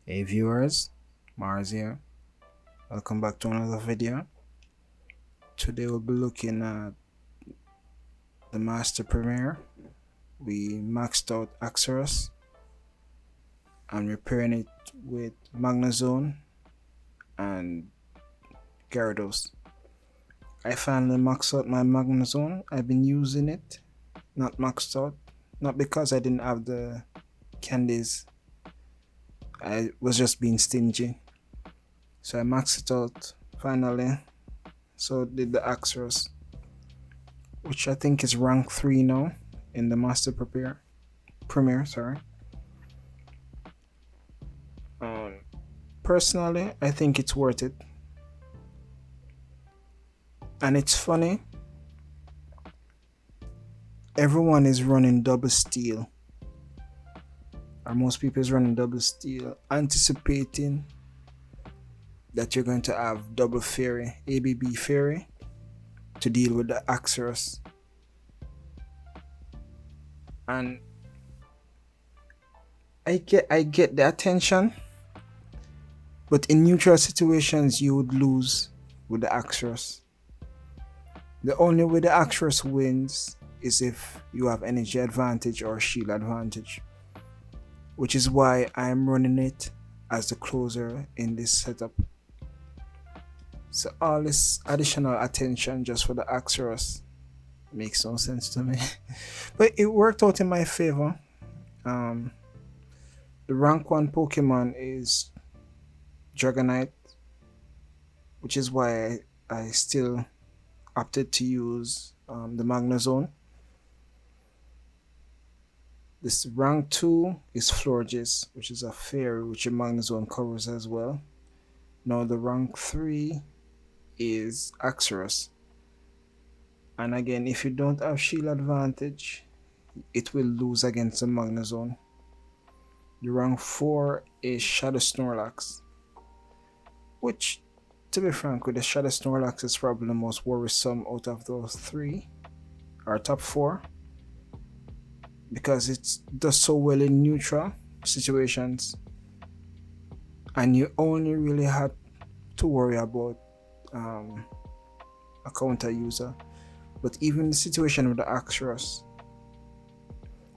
Hey viewers, Mars here. Welcome back to another video. Today we'll be looking at the Master Premiere. We maxed out Haxorus and repairing it with Magnazone and Gyarados. I finally maxed out my Magnazone. I've been using it, not maxed out, not because I didn't have the candies. I was just being stingy. So I maxed it out finally. So did the Haxorus, which I think is rank 3 now in the Master Premiere. Sorry. Personally, I think it's worth it. And it's funny, everyone is running double steal. Or most people is running double steal, anticipating that you're going to have double fairy, ABB fairy, to deal with the Haxorus. And I get the attention, but in neutral situations you would lose with the Haxorus. The only way the Haxorus wins is if you have energy advantage or shield advantage, which is why I'm running it as the closer in this setup. So all this additional attention just for the Haxorus makes no sense to me. But it worked out in my favor. The rank 1 Pokemon is Dragonite, which is why I still opted to use the Magnazone. This rank 2 is Florges, which is a fairy which a Magnazone covers as well. Now the rank 3 is Haxorus. And again, if you don't have shield advantage, it will lose against the Magnazone. The rank 4 is Shadow Snorlax, which, to be frank with the Shadow Snorlax, is probably the most worrisome out of those 3, or top 4, because it does so well in neutral situations and you only really had to worry about a counter user. But even the situation with the Haxorus,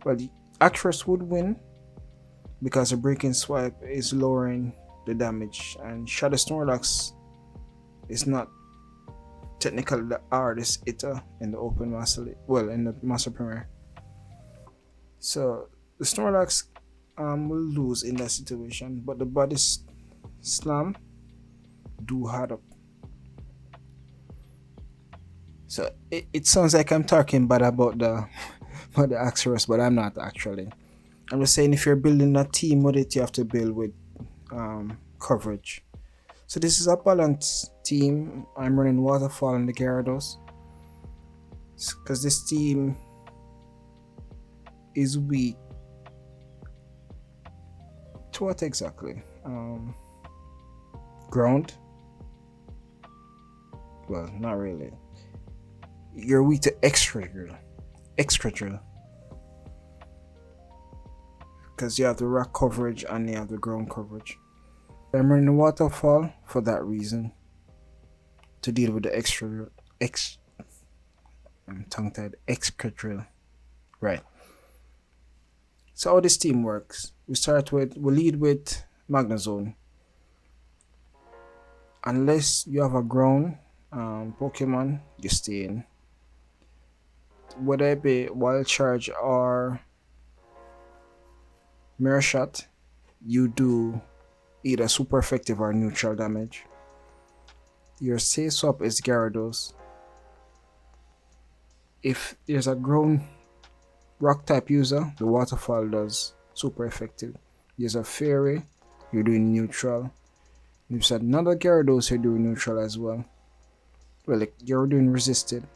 well, the Haxorus would win because the breaking swipe is lowering the damage, and Shadow Snorlax is not technically the hardest hitter in the open master league, well, in the Master Premiere. So the Snorlax will lose in that situation, but the body slam do hard up. So it sounds like I'm talking bad about the about the Haxorus, but I'm not actually. I'm just saying if you're building a team with it, you have to build with coverage. So this is a balanced team. I'm running Waterfall and the Gyarados because this team is weak to what exactly? Ground? Well, not really. You're weak to extra drill, because you have the rock coverage and you have the ground coverage. I'm running Waterfall for that reason, to deal with the I'm tongue tied, extra drill. Right. So how this team works, we lead with Magnazone. Unless you have a ground Pokemon, you stay in. Whether it be Wild Charge or Mirror Shot, you do either super effective or neutral damage. Your safe swap is Gyarados. If there's a ground rock type user, the Waterfall does super effective. There's a fairy, you're doing neutral. If there's another Gyarados, you're doing neutral as well. Well, like, you're doing resisted,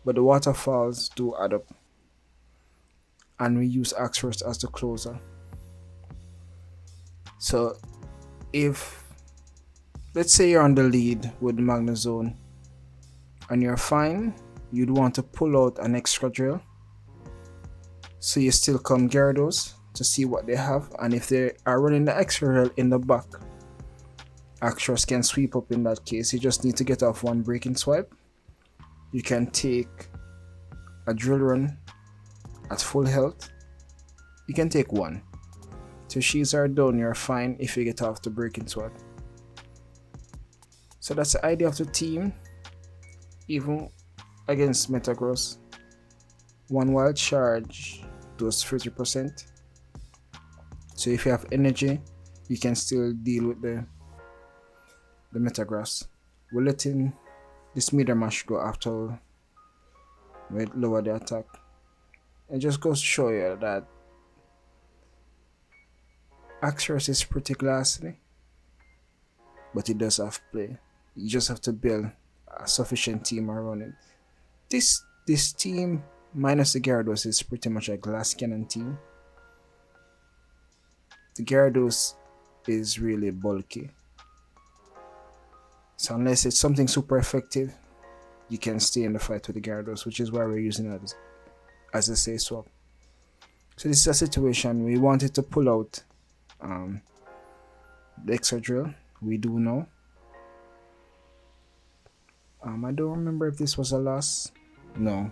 but the Waterfalls do add up. And we use Haxorus as the closer. So if, let's say you're on the lead with Magnazone and you're fine, you'd want to pull out an extra drill. So you still come Gyarados, to see what they have, and if they are running the extra in the back, Haxorus can sweep up in that case. You just need to get off one breaking swipe. You can take a drill run at full health. You can take one. So shields are down, you're fine if you get off the breaking swipe. So that's the idea of the team, even against Metagross. One wild charge does 30%. So if you have energy, you can still deal with the Metagross. We're letting this meter mash go after we lower the attack. It just goes to show you that Haxorus is pretty glassy, but it does have play. You just have to build a sufficient team around it. This team minus the Gyarados is pretty much a glass cannon team. The Gyarados is really bulky, so unless it's something super effective, you can stay in the fight with the Gyarados, which is why we're using it as a safe swap. So this is a situation we wanted to pull out the extra drill. We do know. I don't remember if this was a loss. No.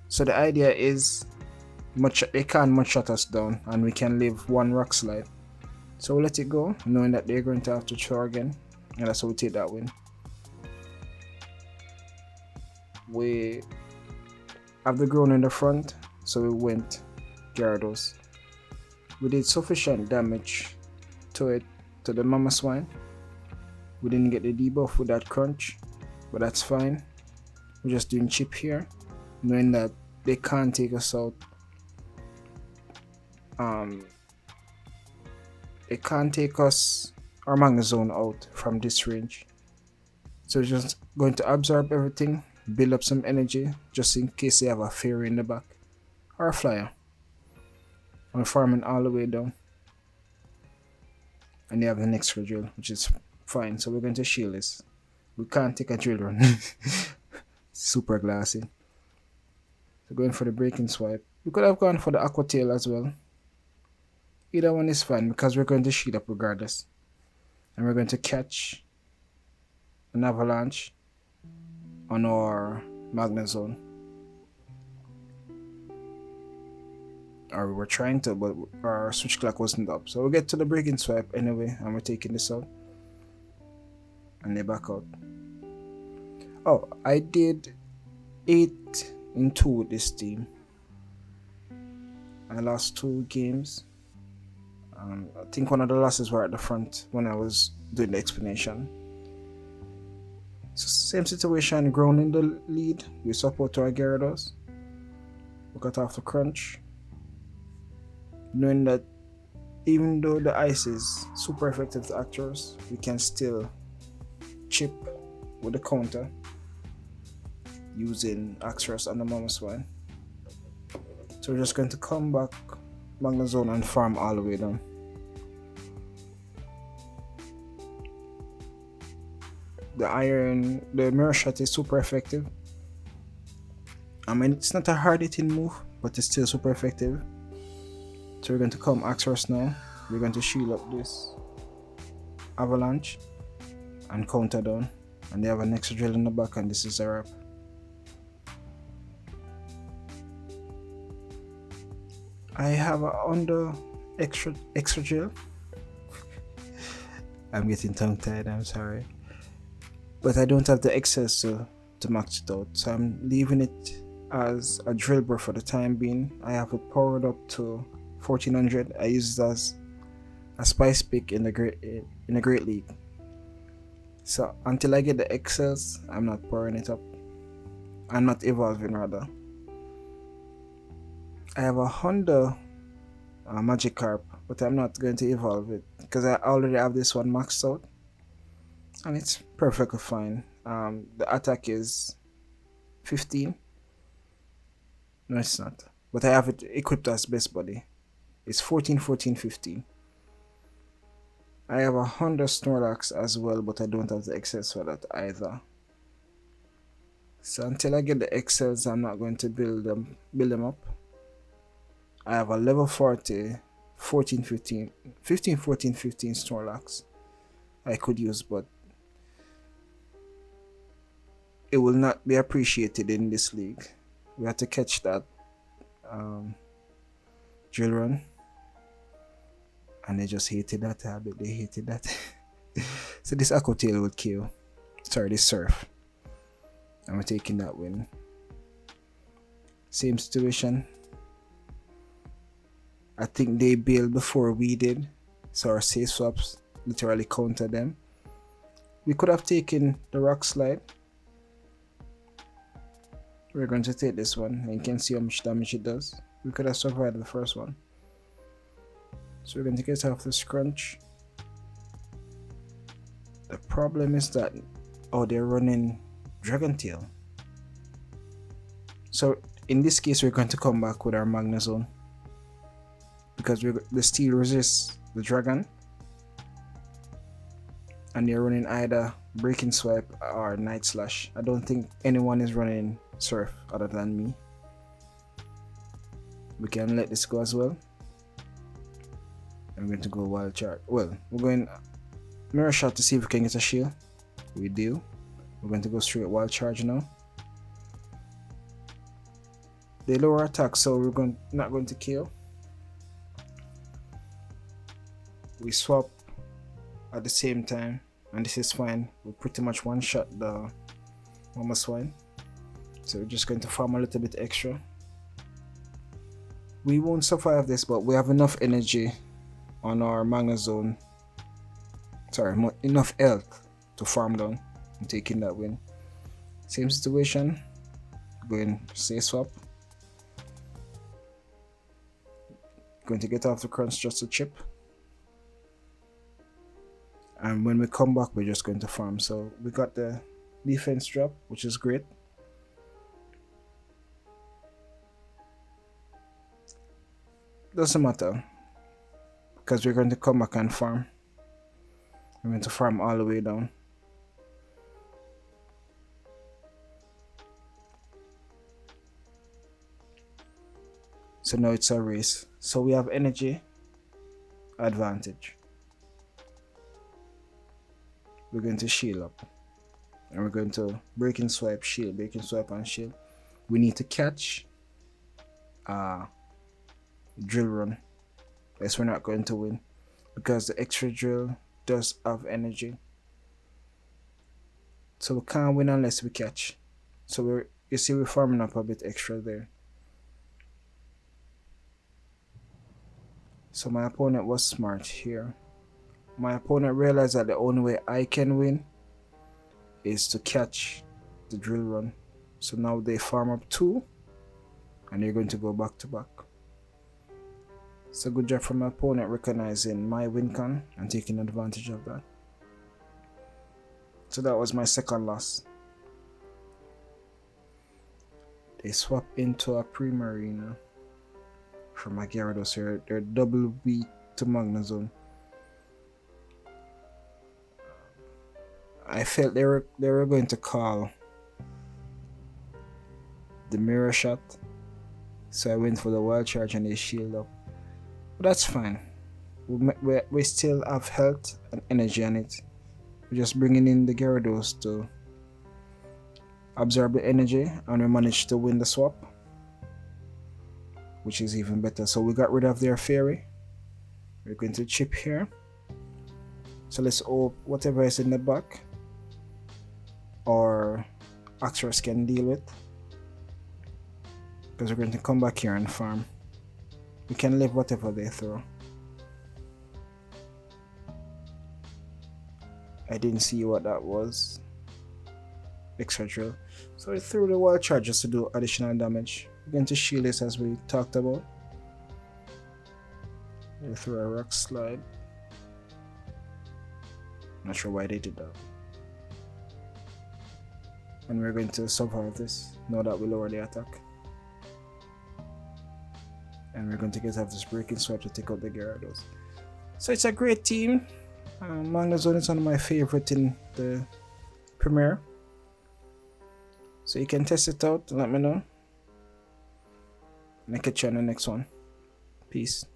So the idea is they can't much shut us down, and we can live one rock slide. So we'll let it go, knowing that they're going to have to throw again, and that's how we take that win. We have the ground in the front, so we went Gyarados. We did sufficient damage to it, to the Mama Swine. We didn't get the debuff with that crunch, but that's fine. We're just doing chip here, knowing that they can't take us out. They can't take us or Magnazone out from this range. So we're just going to absorb everything, build up some energy just in case they have a fairy in the back or a flyer. I'm farming all the way down, and they have an extra drill, which is fine. So we're going to shield this. We can't take a drill run. Super glassy. So going for the breaking swipe. We could have gone for the aqua tail as well. Either one is fine because we're going to shield up regardless, and we're going to catch an avalanche on our Magnazone. Or we were trying to, but our switch clock wasn't up. So we'll get to the breaking swipe anyway, and we're taking this out. And they back out. Oh, I did 8-2 with this team. I lost 2 games. I think one of the losses were at the front when I was doing the explanation. So same situation, ground in the lead. We support our Gyarados. We got off the crunch, knowing that even though the ice is super effective to Haxorus, we can still chip with the counter using Haxorus and the Mama Swine. So we're just going to come back Magnazone and farm all the way down. The mirror shot is super effective. I mean, it's not a hard hitting move, but it's still super effective. So we're going to come Haxorus now. We're going to shield up this avalanche and counter down, and they have an extra drill in the back, and this is a wrap. I have a under extra drill. I'm getting tongue tied, I'm sorry, but I don't have the excess to max it out, so I'm leaving it as a drill bro for the time being. I have it powered up to 1400. I use it as a spice pick in the Greatleague. So until I get the excess, I'm not powering it up. I'm not evolving rather. I have a Honda Magikarp, but I'm not going to evolve it because I already have this one maxed out, and it's perfectly fine. The attack is 15. No, it's not. But I have it equipped as best buddy. It's 14, 14, 15. I have a Honda Snorlax as well, but I don't have the excess for that either. So until I get the excess, I'm not going to build them up. I have a level 40, 14, 15, 15, 14, 15 Snorlax I could use, but it will not be appreciated in this league. We have to catch that drill run, and they just hated that habit. They hated that. So this Aqua Tail would kill. Sorry, this Surf. And we're taking that win. Same situation. I think they bailed before we did, so our safe swaps literally countered them. We could have taken the Rock Slide. We're going to take this one, and you can see how much damage it does. We could have survived the first one. So we're going to get off the Scrunch. The problem is that, oh, they're running Dragon Tail. So in this case, we're going to come back with our Magnazone, because the Steel resists the Dragon, and they're running either Breaking Swipe or Night Slash. I don't think anyone is running Surf other than me. We can let this go as well. I'm going to go Wild Charge. Well, we're going Mirror Shot to see if we can get a shield. We do. We're going to go straight Wild Charge now. They lower attack, so we're not going to kill. We swap at the same time, and this is fine. We pretty much one-shot the Mama Swine. So we're just going to farm a little bit extra. We won't survive this, but we have enough energy on our Magnazone. Sorry, enough health to farm down and taking that win. Same situation. Going safe swap. Going to get off the crunch just a chip. And when we come back, we're just going to farm. So we got the defense drop, which is great. Doesn't matter, because we're going to come back and farm. We're going to farm all the way down. So now it's a race. So we have energy advantage. We're going to shield up, and we're going to Breaking Swipe, shield, Breaking Swipe and shield. We need to catch Drill Run, else we're not going to win, because the extra drill does have energy. So we can't win unless we catch. So you see we're farming up a bit extra there. So my opponent was smart here. My opponent realized that the only way I can win is to catch the Drill Run. So now they farm up 2, and they're going to go back to back. So good job from my opponent recognizing my win con and taking advantage of that. So that was my second loss. They swap into a Primarina from my Gyarados here. They're double weak to Magnazone. I felt they were going to call the Mirror Shot, so I went for the Wild Charge and they shield up. But that's fine. We still have health and energy on it. We're just bringing in the Gyarados to absorb the energy, and we managed to win the swap, which is even better. So we got rid of their Fairy. We're going to chip here. So let's hope whatever is in the back or Haxorus can deal with, because we're going to come back here and farm. We can live whatever they throw. I didn't see what that was. Extra drill. So I threw the Wild Charge just to do additional damage. We're going to shield this as we talked about. We threw a Rock Slide. Not sure why they did that. And we're going to survive this now that we lower the attack. And we're going to get off this Breaking Swipe to take out the Gyarados. So it's a great team. Magnazone is one of my favorite in the Premier. So you can test it out and let me know. And I'll catch you on the next one. Peace.